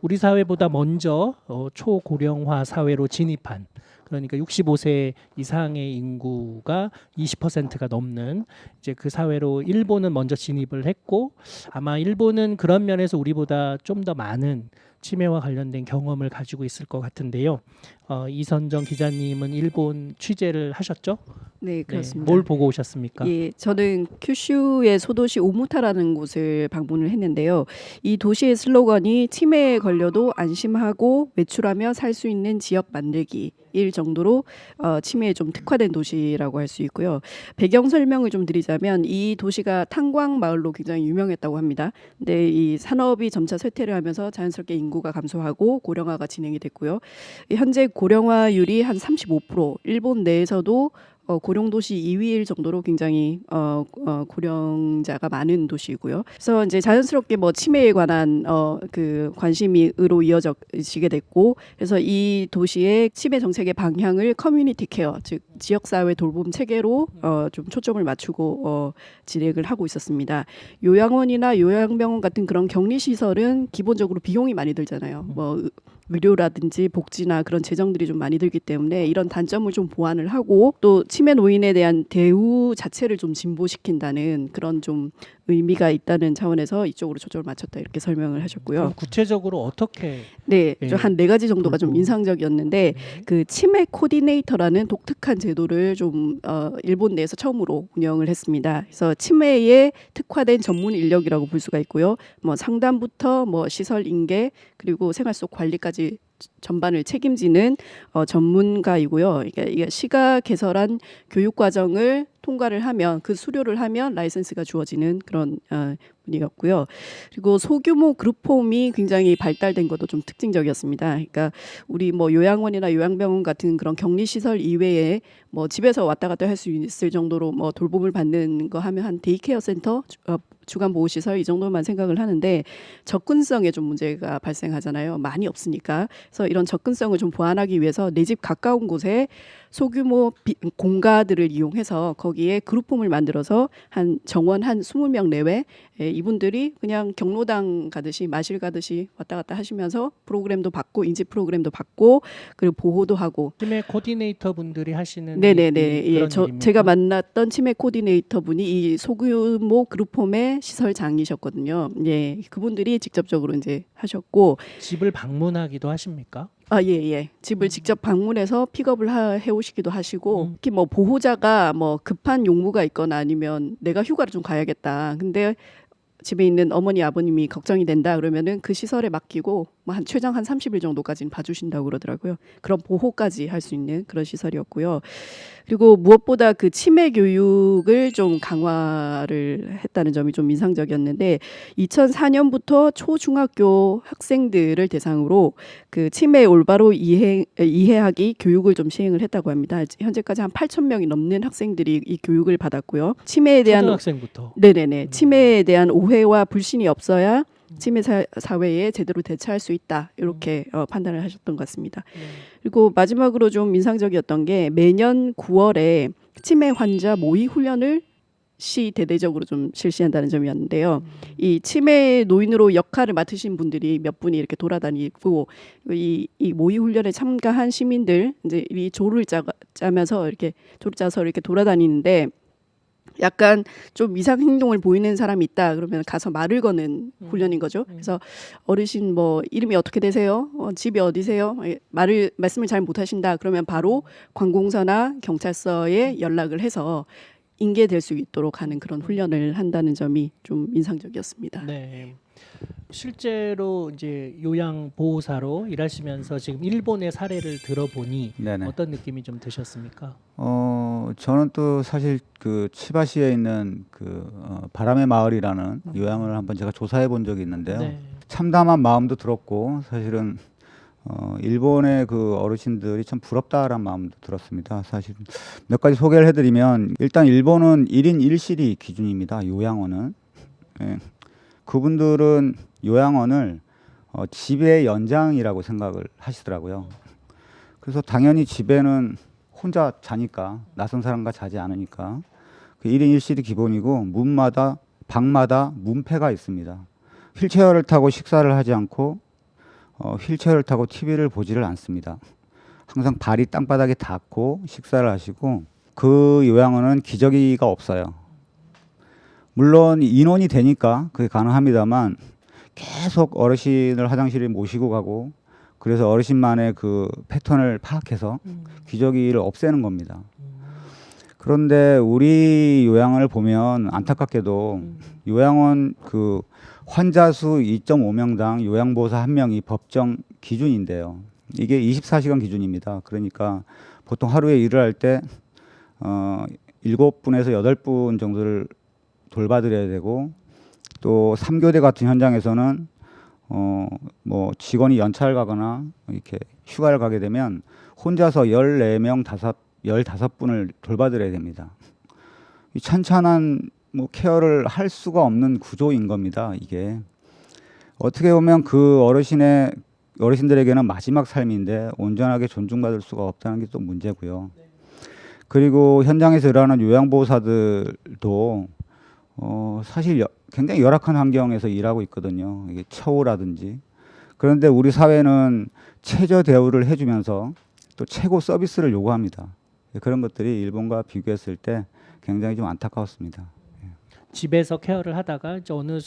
우리 사회보다 먼저 초고령화 사회로 진입한, 그러니까 65세 이상의 인구가 20%가 넘는 이제 그 사회로 일본은 먼저 진입을 했고, 아마 일본은 그런 면에서 우리보다 좀 더 많은 치매와 관련된 경험을 가지고 있을 것 같은데요. 이선정 기자님은 일본 취재를 하셨죠? 네, 네, 그렇습니다. 뭘 보고 오셨습니까? 예, 저는 큐슈의 소도시 오무타라는 곳을 방문을 했는데요. 이 도시의 슬로건이 치매에 걸려도 안심하고 외출하며 살 수 있는 지역 만들기일 정도로 치매에 좀 특화된 도시라고 할 수 있고요. 배경 설명을 좀 드리자면 이 도시가 탄광 마을로 굉장히 유명했다고 합니다. 근데 이 산업이 점차 쇠퇴를 하면서 자연스럽게 인구가 감소하고 고령화가 진행이 됐고요. 현재 고령화율이 한 35%, 일본 내에서도 고령도시 2위일 정도로 굉장히 고령자가 많은 도시이고요. 그래서 이제 자연스럽게 뭐 치매에 관한 그 관심이로 이어지게 됐고, 그래서 이 도시의 치매 정책의 방향을 커뮤니티 케어, 즉 지역사회 돌봄 체계로 좀 초점을 맞추고 진행을 하고 있었습니다. 요양원이나 요양병원 같은 그런 격리시설은 기본적으로 비용이 많이 들잖아요. 뭐 의료라든지 복지나 그런 재정들이 좀 많이 들기 때문에 이런 단점을 좀 보완을 하고, 또 치매 노인에 대한 대우 자체를 좀 진보시킨다는 그런 좀 의미가 있다는 차원에서 이쪽으로 초점을 맞췄다, 이렇게 설명을 하셨고요. 그럼 구체적으로 어떻게? 네, 예, 한 네 가지 정도가 좀 돌보- 인상적이었는데, 그 치매 코디네이터라는 독특한 제도를 좀 일본 내에서 처음으로 운영을 했습니다. 그래서 치매에 특화된 전문 인력이라고 볼 수가 있고요. 뭐 상담부터 뭐 시설 인계 그리고 생활 속 관리까지 전반을 책임지는 전문가이고요. 이게 시가 개설한 교육 과정을 통과를 하면, 그 수료를 하면 라이센스가 주어지는 그런 분이었고요. 그리고 소규모 그룹홈이 굉장히 발달된 것도 좀 특징적이었습니다. 그러니까 우리 뭐 요양원이나 요양병원 같은 그런 격리시설 이외에 뭐 집에서 왔다 갔다 할 수 있을 정도로 뭐 돌봄을 받는 거 하면 한 데이케어 센터, 주간 보호시설 이 정도만 생각을 하는데, 접근성에 좀 문제가 발생하잖아요. 많이 없으니까. 그래서 이런 접근성을 좀 보완하기 위해서 내 집 가까운 곳에 소규모 공가들을 이용해서 거기에 그룹홈을 만들어서 한 정원 한 20명 내외, 이분들이 그냥 경로당 가듯이 마실 가듯이 왔다 갔다 하시면서 프로그램도 받고 인지 프로그램도 받고 그리고 보호도 하고. 치매 코디네이터 분들이 하시는 네네네. 예, 그런 일입니까? 제가 만났던 치매 코디네이터 분이 이 소규모 그룹홈의 시설장이셨거든요. 예, 그분들이 직접적으로 이제 하셨고. 집을 방문하기도 하십니까? 예. 집을 직접 방문해서 픽업을 해 오시기도 하시고, 음. 특히 뭐 보호자가 뭐 급한 용무가 있거나 아니면 내가 휴가를 좀 가야겠다, 근데 집에 있는 어머니 아버님이 걱정이 된다 그러면은 그 시설에 맡기고 뭐 한 최장 한 30일 정도까지는 봐주신다고 그러더라고요. 그런 보호까지 할 수 있는 그런 시설이었고요. 그리고 무엇보다 그 치매 교육을 좀 강화를 했다는 점이 좀 인상적이었는데, 2004년부터 초중학교 학생들을 대상으로 그 치매 올바로 이해하기 교육을 좀 시행을 했다고 합니다. 현재까지 한 8,000명이 넘는 학생들이 이 교육을 받았고요. 치매에 대한 초등학생부터. 네네네. 치매에 대한 오해와 불신이 없어야 치매 사회에 제대로 대처할 수 있다, 이렇게 판단을 하셨던 것 같습니다. 그리고 마지막으로 좀 인상적이었던 게, 매년 9월에 치매 환자 모의 훈련을 시 대대적으로 좀 실시한다는 점이었는데요. 이 치매 노인으로 역할을 맡으신 분들이 몇 분이 이렇게 돌아다니고, 이 모의 훈련에 참가한 시민들 이제 이 조를 짜면서 이렇게 조를 짜서 이렇게 돌아다니는데, 약간 좀 이상 행동을 보이는 사람이 있다 그러면 가서 말을 거는 훈련인 거죠. 그래서 어르신 뭐 이름이 어떻게 되세요? 집이 어디세요? 말씀을 잘 못하신다 그러면 바로 관공서나 경찰서에 연락을 해서 인계될 수 있도록 하는 그런 훈련을 한다는 점이 좀 인상적이었습니다. 네. 실제로 이제 요양 보호사로 일하시면서 지금 일본의 사례를 들어보니 네네. 어떤 느낌이 좀 드셨습니까? 저는 또 사실 그 치바시에 있는 그 바람의 마을이라는 요양을 한번 제가 조사해 본 적이 있는데요. 네. 참담한 마음도 들었고, 사실은 일본의 그 어르신들이 참 부럽다라는 마음도 들었습니다. 사실 몇 가지 소개를 해드리면, 일단 일본은 1인 1실이 기준입니다. 요양원은. 예. 그분들은 요양원을 집의 연장이라고 생각을 하시더라고요. 그래서 당연히 집에는 혼자 자니까, 낯선 사람과 자지 않으니까 그 1인 1실이 기본이고, 방마다 문패가 있습니다. 휠체어를 타고 식사를 하지 않고 휠체어를 타고 TV를 보지를 않습니다. 항상 발이 땅바닥에 닿고 식사를 하시고 그 요양원은 기저귀가 없어요. 물론 인원이 되니까 그게 가능합니다만 계속 어르신을 화장실에 모시고 가고 그래서 어르신만의 그 패턴을 파악해서 기저귀를 없애는 겁니다. 그런데 우리 요양원을 보면 안타깝게도 요양원 그 환자 수 2.5명당 요양보호사 1명이 법정 기준인데요. 이게 24시간 기준입니다. 그러니까 보통 하루에 일을 할 때 7분에서 8분 정도를 돌봐드려야 되고 또 3교대 같은 현장에서는 뭐 직원이 연차를 가거나 이렇게 휴가를 가게 되면 혼자서 14명, 15분을 돌봐드려야 됩니다. 이 찬찬한 뭐 케어를 할 수가 없는 구조인 겁니다. 이게 어떻게 보면 그 어르신들에게는 마지막 삶인데 온전하게 존중받을 수가 없다는 게 또 문제고요. 그리고 현장에서 일하는 요양보호사들도 사실 굉장히 열악한 환경에서 일하고 있거든요. 이게 처우라든지. 그런데 우리 사회는 최저 대우를 해주면서 또 최고 서비스를 요구합니다. 그런 것들이 일본과 비교했을 때 굉장히 좀 안타까웠습니다. 집에서 케어를 하다가 이제 어느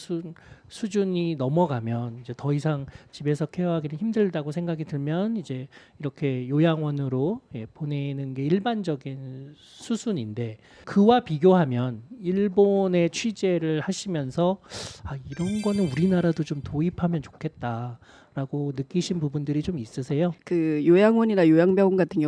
수준이 넘어가면 이제 더 이상 집에서 케어하기는 힘들다고 생각이 들면 이제 이렇게 요양원으로 보내는 게 일반적인 수순인데 그와 비교하면 일본의 취재를 하시면서 이런 거는 우리나라도 좀 도입하면 좋겠다라고 느끼신 부분들이 좀 있으세요? 그 요양원이나 요양병원 같은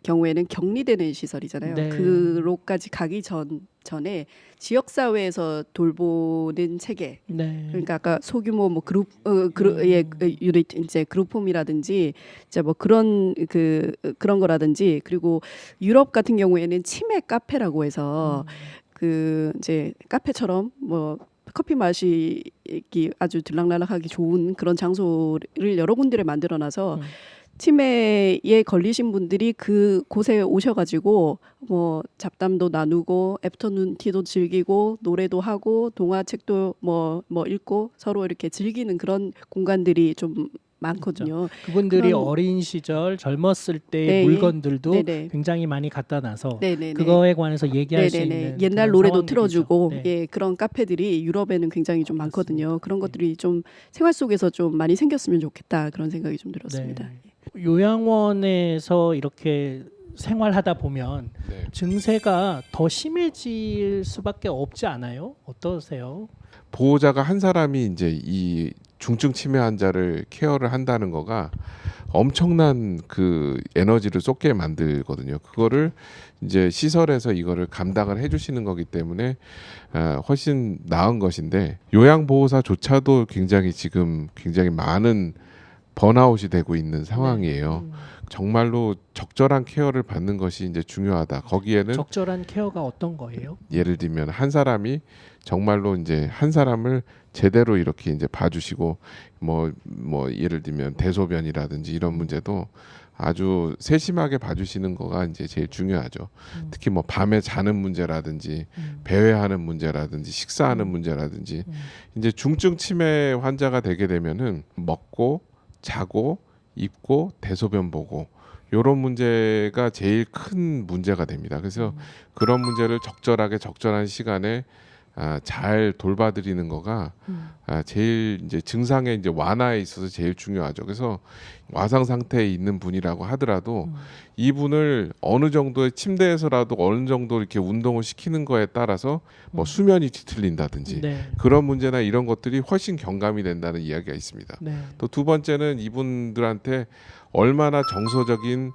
경우에는 격리되는 시설이잖아요. 네. 그로까지 가기 전에 지역 사회에서 돌보는 체계. 네. 그러니까 아까 소규모 뭐 유닛 이제 그룹홈이라든지 이제 뭐 그런 거라든지 그리고 유럽 같은 경우에는 치매 카페라고 해서 그 이제 카페처럼 뭐 커피 마시기 아주 들락날락하기 좋은 그런 장소를 여러 군데를 만들어놔서 치매에 걸리신 분들이 그 곳에 오셔가지고 뭐 잡담도 나누고 애프터눈 티도 즐기고 노래도 하고 동화책도 뭐 읽고 서로 이렇게 즐기는 그런 공간들이 좀 많거든요. 그분들이 그런- 어린 시절 젊었을 때의 네. 물건들도 네네. 굉장히 많이 갖다 놔서 네네네. 그거에 관해서 얘기할 수 네네네. 있는 옛날 그런 노래도 상황들이죠. 틀어주고 네. 예 그런 카페들이 유럽에는 굉장히 좀 많거든요. 맞습니다. 그런 네. 것들이 좀 생활 속에서 좀 많이 생겼으면 좋겠다 그런 생각이 좀 들었습니다. 네. 요양원에서 이렇게 생활하다 보면 네. 증세가 더 심해질 수밖에 없지 않아요? 어떠세요? 보호자가 한 사람이 이제 이 중증 치매 환자를 케어를 한다는 거가 엄청난 그 에너지를 쏟게 만들거든요. 그거를 이제 시설에서 이거를 감당을 해주시는 거기 때문에 훨씬 나은 것인데 요양보호사조차도 지금 굉장히 많은 번아웃이 되고 있는 상황이에요. 정말로 적절한 케어를 받는 것이 이제 중요하다. 거기에는 적절한 케어가 어떤 거예요? 예를 들면 한 사람이 정말로 이제 한 사람을 제대로 이렇게 이제 봐주시고 뭐 예를 들면 대소변이라든지 이런 문제도 아주 세심하게 봐주시는 거가 이제 제일 중요하죠. 특히 뭐 밤에 자는 문제라든지 배회하는 문제라든지 식사하는 문제라든지 이제 중증 치매 환자가 되게 되면은 먹고 자고 입고 대소변 보고 이런 문제가 제일 큰 문제가 됩니다. 그래서 그런 문제를 적절한 시간에 잘 돌봐드리는 거가 제일 이제 증상의 이제 완화에 있어서 제일 중요하죠. 그래서 와상 상태에 있는 분이라고 하더라도 이분을 어느 정도의 침대에서라도 어느 정도 이렇게 운동을 시키는 거에 따라서 뭐 수면이 뒤틀린다든지 네. 그런 문제나 이런 것들이 훨씬 경감이 된다는 이야기가 있습니다. 네. 또 두 번째는 이분들한테 얼마나 정서적인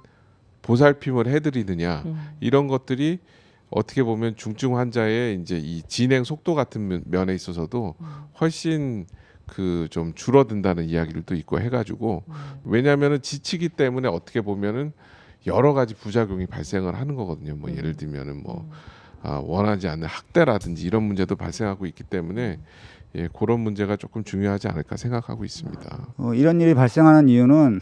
보살핌을 해드리느냐 이런 것들이 어떻게 보면 중증 환자의 이제 이 진행 속도 같은 면에 있어서도 훨씬 그 좀 줄어든다는 이야기들도 있고 해가지고 왜냐하면은 지치기 때문에 어떻게 보면은 여러 가지 부작용이 발생을 하는 거거든요. 뭐 예를 들면은 뭐 원하지 않는 학대라든지 이런 문제도 발생하고 있기 때문에 그런 문제가 조금 중요하지 않을까 생각하고 있습니다. 이런 일이 발생하는 이유는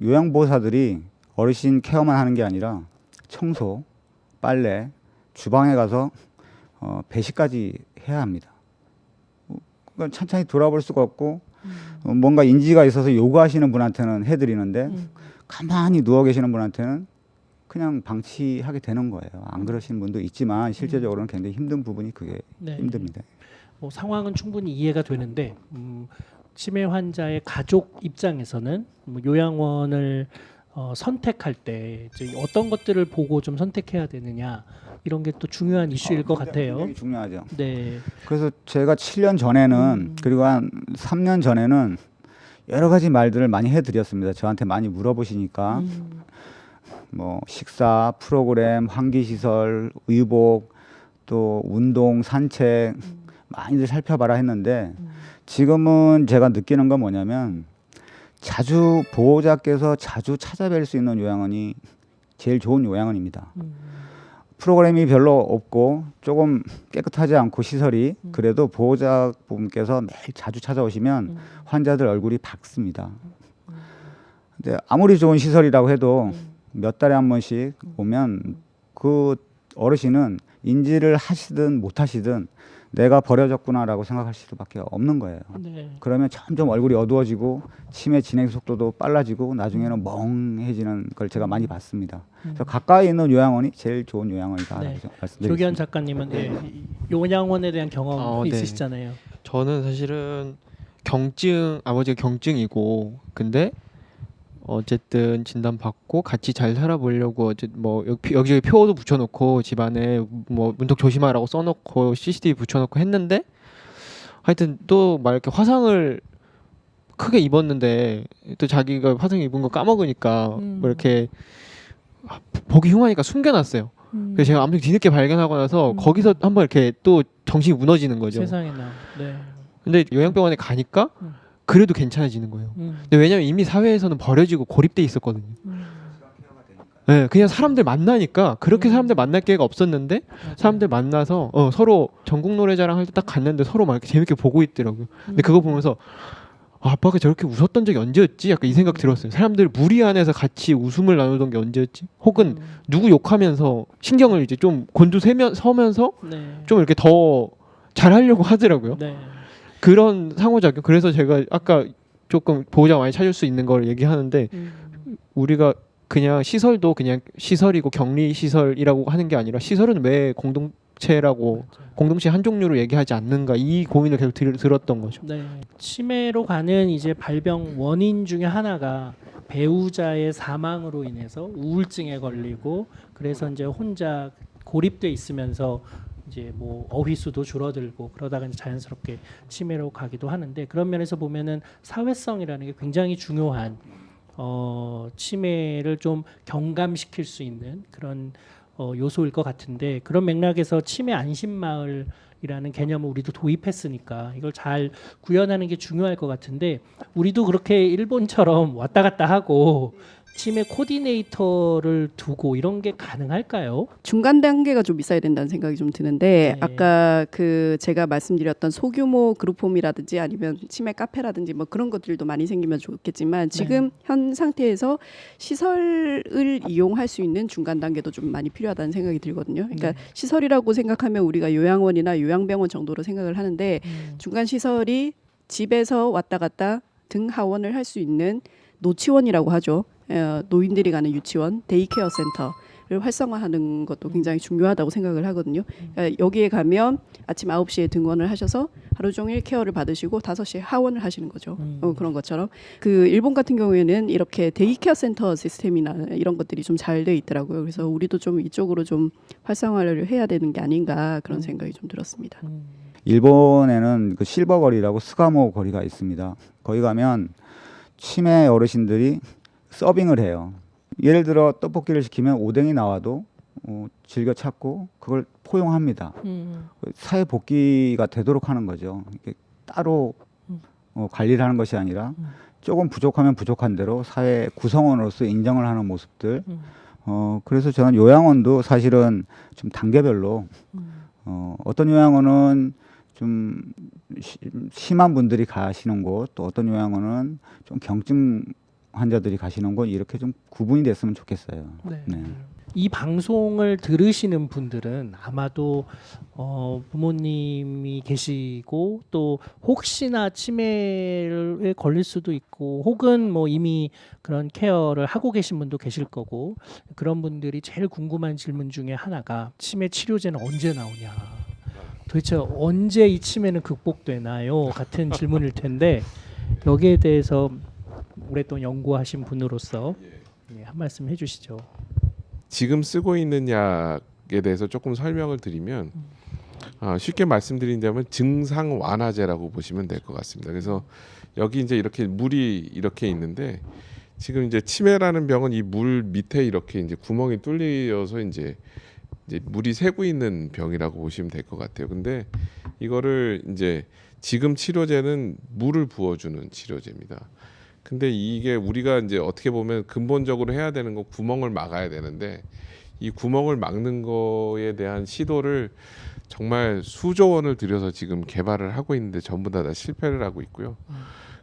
요양보호사들이 어르신 케어만 하는 게 아니라 청소, 빨래, 주방에 가서 배식까지 해야 합니다. 그러니까 찬찬히 돌아볼 수가 없고 뭔가 인지가 있어서 요구하시는 분한테는 해드리는데 음. 가만히 누워 계시는 분한테는 그냥 방치하게 되는 거예요. 안 그러시는 분도 있지만 실제적으로는 굉장히 힘든 부분이 그게 네. 힘듭니다. 뭐 상황은 충분히 이해가 되는데 치매 환자의 가족 입장에서는 뭐 요양원을 선택할 때 이제 어떤 것들을 보고 좀 선택해야 되느냐 이런 게 또 중요한 이슈일 것 같아요. 굉장히 중요하죠. 네. 그래서 제가 7년 전에는 그리고 한 3년 전에는 여러 가지 말들을 많이 해드렸습니다. 저한테 많이 물어보시니까 뭐 식사, 프로그램, 환기시설, 의복, 또 운동, 산책 많이들 살펴봐라 했는데 지금은 제가 느끼는 건 뭐냐면 자주 보호자께서 자주 찾아뵐 수 있는 요양원이 제일 좋은 요양원입니다. 프로그램이 별로 없고 조금 깨끗하지 않고 시설이 그래도 보호자분께서 매일 자주 찾아오시면 환자들 얼굴이 밝습니다. 근데 아무리 좋은 시설이라고 해도 몇 달에 한 번씩 오면 그 어르신은 인지를 하시든 못 하시든 내가 버려졌구나라고 생각할 수밖에 없는 거예요. 네. 그러면 점점 얼굴이 어두워지고 치매 진행 속도도 빨라지고 나중에는 멍해지는 걸 제가 많이 봤습니다. 그래서 가까이 있는 요양원이 제일 좋은 요양원이다라고 네. 말씀드리겠습니다. 조기현 작가님은 이 요양원에 대한 경험 네. 있으시잖아요. 저는 사실은 아버지가 경증이고 근데 어쨌든 진단 받고 같이 잘 살아보려고 뭐 여기저기 표도 붙여놓고 집안에 뭐 문턱 조심하라고 써놓고 CCTV 붙여놓고 했는데 하여튼 또 막 이렇게 화상을 크게 입었는데 또 자기가 화상 입은 거 까먹으니까 뭐 이렇게 보기 흉하니까 숨겨놨어요. 그래서 제가 아무튼 뒤늦게 발견하고 나서 거기서 한번 이렇게 또 정신이 무너지는 거죠. 세상에나. 네. 근데 요양병원에 가니까 그래도 괜찮아지는 거예요. 근데 왜냐면 이미 사회에서는 버려지고 고립돼 있었거든요. 네, 그냥 사람들 만나니까 그렇게 사람들 만날 기회가 없었는데 사람들 만나서 서로 전국 노래자랑 할 때 딱 갔는데 서로 막 이렇게 재밌게 보고 있더라고요. 근데 그거 보면서 아빠가 저렇게 웃었던 적이 언제였지? 약간 이 생각 들었어요. 사람들 무리 안에서 같이 웃음을 나누던 게 언제였지? 혹은 누구 욕하면서 신경을 이제 좀 서면서 네. 좀 이렇게 더 잘하려고 하더라고요. 네. 그런 상호작용. 그래서 제가 아까 조금 보호자 많이 찾을 수 있는 걸 얘기하는데 우리가 그냥 시설도 그냥 시설이고 격리 시설이라고 하는 게 아니라 시설은 왜 공동체라고 공동체 한 종류로 얘기하지 않는가 이 고민을 계속 들었던 거죠. 네. 치매로 가는 이제 발병 원인 중에 하나가 배우자의 사망으로 인해서 우울증에 걸리고 그래서 이제 혼자 고립돼 있으면서 이제 뭐 어휘수도 줄어들고 그러다가 이제 자연스럽게 치매로 가기도 하는데 그런 면에서 보면은 사회성이라는 게 굉장히 중요한 치매를 좀 경감시킬 수 있는 그런 요소일 것 같은데 그런 맥락에서 치매 안심마을이라는 개념을 우리도 도입했으니까 이걸 잘 구현하는 게 중요할 것 같은데 우리도 그렇게 일본처럼 왔다 갔다 하고 치매 코디네이터를 두고 이런 게 가능할까요? 중간 단계가 좀 있어야 된다는 생각이 좀 드는데 네. 아까 그 제가 말씀드렸던 소규모 그룹홈이라든지 아니면 치매 카페라든지 뭐 그런 것들도 많이 생기면 좋겠지만 지금 현 상태에서 시설을 이용할 수 있는 중간 단계도 좀 많이 필요하다는 생각이 들거든요. 그러니까 시설이라고 생각하면 우리가 요양원이나 요양병원 정도로 생각을 하는데 중간 시설이 집에서 왔다 갔다 등 하원을 할 수 있는 노치원이라고 하죠. 노인들이 가는 유치원, 데이케어 센터를 활성화하는 것도 굉장히 중요하다고 생각을 하거든요. 그러니까 여기에 가면 아침 9시에 등원을 하셔서 하루 종일 케어를 받으시고 5시에 하원을 하시는 거죠. 그런 것처럼 그 일본 같은 경우에는 이렇게 데이케어 센터 시스템이나 이런 것들이 좀 잘 돼 있더라고요. 그래서 우리도 좀 이쪽으로 좀 활성화를 해야 되는 게 아닌가 그런 생각이 좀 들었습니다. 일본에는 그 실버 거리라고 스가모 거리가 있습니다. 거기 가면 치매 어르신들이 서빙을 해요. 예를 들어 떡볶이를 시키면 오뎅이 나와도 즐겨 찾고 그걸 포용합니다. 사회 복귀가 되도록 하는 거죠. 이렇게 따로 관리를 하는 것이 아니라 조금 부족하면 부족한 대로 사회 구성원으로서 인정을 하는 모습들. 그래서 저는 요양원도 사실은 좀 단계별로 어떤 요양원은 좀 심한 분들이 가시는 곳, 또 어떤 요양원은 좀 경증 환자들이 가시는 곳 이렇게 좀 구분이 됐으면 좋겠어요. 네. 네. 이 방송을 들으시는 분들은 아마도 부모님이 계시고 또 혹시나 치매에 걸릴 수도 있고 혹은 뭐 이미 그런 케어를 하고 계신 분도 계실 거고 그런 분들이 제일 궁금한 질문 중에 하나가 치매 치료제는 언제 나오냐. 도대체 언제 이 치매는 극복되나요? 같은 질문일 텐데 여기에 대해서 오랫동안 연구하신 분으로서 한 말씀 해주시죠. 지금 쓰고 있는 약에 대해서 조금 설명을 드리면 쉽게 말씀드린다면 증상 완화제라고 보시면 될 것 같습니다. 그래서 여기 이제 이렇게 물이 이렇게 있는데 지금 이제 치매라는 병은 이 물 밑에 이렇게 이제 구멍이 뚫려서 이제 물이 새고 있는 병이라고 보시면 될 것 같아요. 근데 이거를 이제 지금 치료제는 물을 부어주는 치료제입니다. 근데 이게 우리가 이제 어떻게 보면 근본적으로 해야 되는 거 구멍을 막아야 되는데 이 구멍을 막는 거에 대한 시도를 정말 수조 원을 들여서 지금 개발을 하고 있는데 전부 다 실패를 하고 있고요.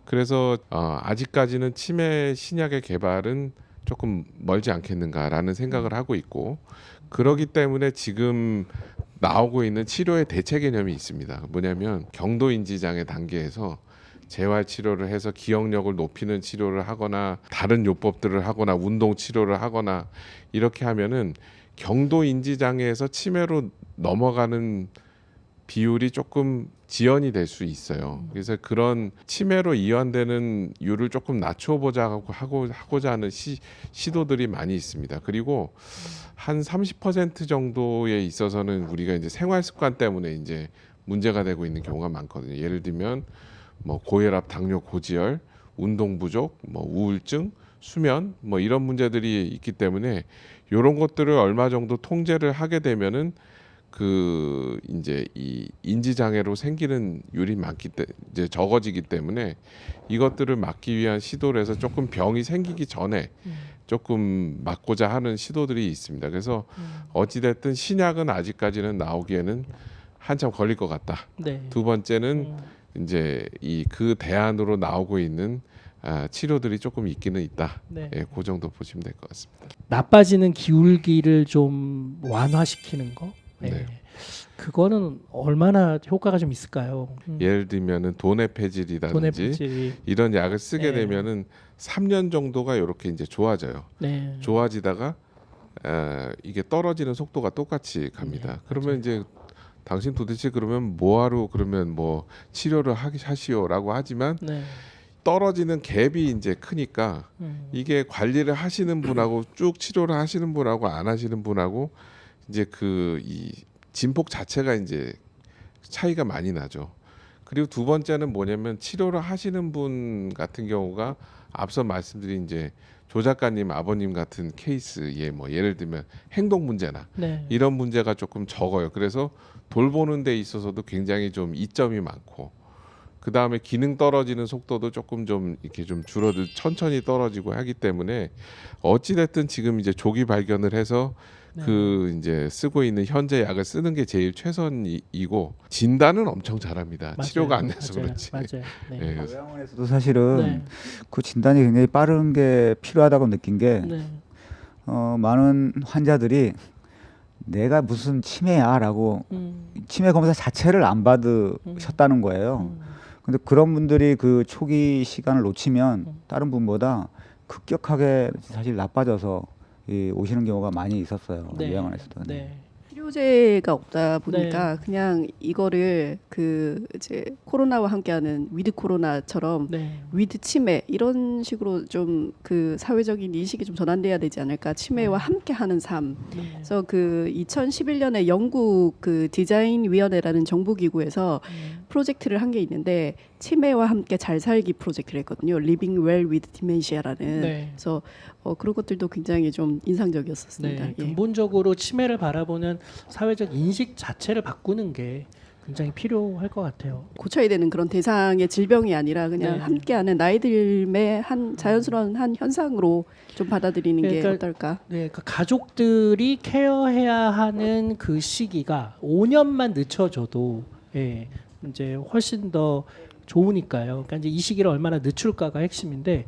그래서 아직까지는 치매 신약의 개발은 조금 멀지 않겠는가라는 생각을 하고 있고 그러기 때문에 지금 나오고 있는 치료의 대체 개념이 있습니다. 뭐냐면 경도인지 장애 단계에서 재활 치료를 해서 기억력을 높이는 치료를 하거나 다른 요법들을 하거나 운동 치료를 하거나 이렇게 하면은 경도 인지 장애에서 치매로 넘어가는 비율이 조금 지연이 될 수 있어요. 그래서 그런 치매로 이완되는 율을 조금 낮춰보자 하고자 하는 시도들이 많이 있습니다. 그리고 한 30% 정도에 있어서는 우리가 이제 생활 습관 때문에 이제 문제가 되고 있는 경우가 많거든요. 예를 들면 뭐 고혈압, 당뇨, 고지혈, 운동 부족, 뭐 우울증, 수면 뭐 이런 문제들이 있기 때문에 이런 것들을 얼마 정도 통제를 하게 되면은 그 이제 이 인지 장애로 생기는 율이 이제 적어지기 때문에 이것들을 막기 위한 시도를 해서 조금 병이 생기기 전에 조금 막고자 하는 시도들이 있습니다. 그래서 어찌 됐든 신약은 아직까지는 나오기에는 한참 걸릴 것 같다. 네. 두 번째는 이제 이 그 대안으로 나오고 있는 치료들이 조금 있기는 있다. 네. 예, 그 정도 보시면 될 것 같습니다. 나빠지는 기울기를 좀 완화시키는 거. 네. 네. 그거는 얼마나 효과가 좀 있을까요? 예를 들면은 돈의 돈의 폐질이라든지 폐질이. 이런 약을 쓰게 네. 되면은 3년 정도가 이렇게 이제 좋아져요. 네. 좋아지다가 이게 떨어지는 속도가 똑같이 갑니다. 네, 그러면 맞아요. 이제 당신 도대체 그러면 뭐하러 그러면 뭐 치료를 하시오라고 하지만 네. 떨어지는 갭이 이제 크니까 이게 관리를 하시는 분하고 쭉 치료를 하시는 분하고 안 하시는 분하고 이제 그 이 진폭 자체가 이제 차이가 많이 나죠. 그리고 두 번째는 뭐냐면 치료를 하시는 분 같은 경우가 앞서 말씀드린 이제 조 작가님 아버님 같은 케이스에 뭐 예를 들면 행동 문제나 네. 이런 문제가 조금 적어요. 그래서 돌보는 데 있어서도 굉장히 좀 이점이 많고 그 다음에 기능 떨어지는 속도도 조금 좀 이렇게 좀 천천히 떨어지고 하기 때문에 어찌 됐든 지금 이제 조기 발견을 해서 네. 그 이제 쓰고 있는 현재 약을 쓰는 게 제일 최선이고 진단은 엄청 잘합니다. 맞아요. 치료가 안 돼서 맞아요. 그렇지. 맞아요. 네. 예, 그래서 요양원에서도 사실은 네. 그 진단이 굉장히 빠른 게 필요하다고 느낀 게 네. 많은 환자들이 내가 무슨 치매야라고 치매 검사 자체를 안 받으셨다는 거예요. 근데 그런 분들이 그 초기 시간을 놓치면 다른 분보다 급격하게 사실 나빠져서 오시는 경우가 많이 있었어요. 네. 요양원에서도. 네. 치료제가 없다 보니까 그냥 이거를 그 이제 코로나와 함께하는 위드 코로나처럼 네. 위드 치매 이런 식으로 좀 그 사회적인 인식이 좀 전환돼야 되지 않을까. 치매와 함께하는 삶. 네. 그래서 그 2011년에 영국 그 디자인 위원회라는 정부 기구에서 프로젝트를 한 게 있는데 치매와 함께 잘 살기 프로젝트를 했거든요. Living Well with Dementia라는. 네. 그래서 그런 것들도 굉장히 좀 인상적이었었습니다. 네. 예. 근본적으로 치매를 바라보는 사회적 인식 자체를 바꾸는 게 굉장히 필요할 것 같아요. 고쳐야 되는 그런 대상의 질병이 아니라 그냥 네. 함께하는 나이 들매 한 자연스러운 한 현상으로 좀 받아들이는 게 그러니까 어떨까? 네, 그 가족들이 케어해야 하는 그 시기가 5년만 늦춰져도 이제 훨씬 더 좋으니까요. 그러니까 이제 이 시기를 얼마나 늦출까가 핵심인데